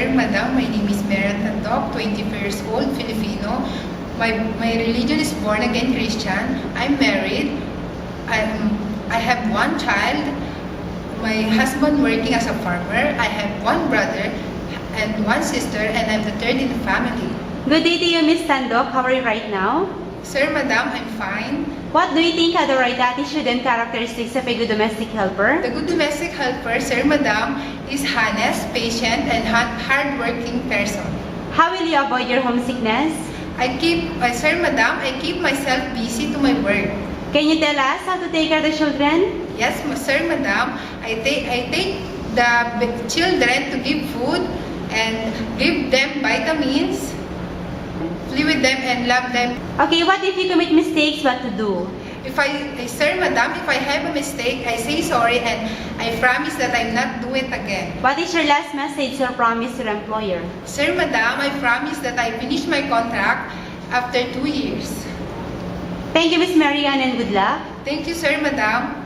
Sir, Madam, my name is Merat Tandok, 24 years old, Filipino. My religion is born-again Christian. I'm married. I have one child. My husband working as a farmer. I have one brother and one sister, and I'm the third in the family. Good day to you, Miss Tandok. How are you right now? Sir, Madam, I'm fine. What do you think are the right attitude and characteristics of a good domestic helper? The good domestic helper, Sir, Madam, is honest, patient, and hard-working person. How will you avoid your homesickness? Sir, Madam, I keep myself busy to my work. Can you tell us how to take care of the children? Yes, Sir, Madam, I take the children to give food and give them vitamins, play with them and love them. Okay, what if you commit mistakes? What to do? Sir, Madam, if I have a mistake, I say sorry and I promise that I'm not do it again. What is your last message or promise to your employer? Sir, Madam, I promise that I finish my contract after 2 years. Thank you, Miss Marianne, and good luck. Thank you, Sir, Madam.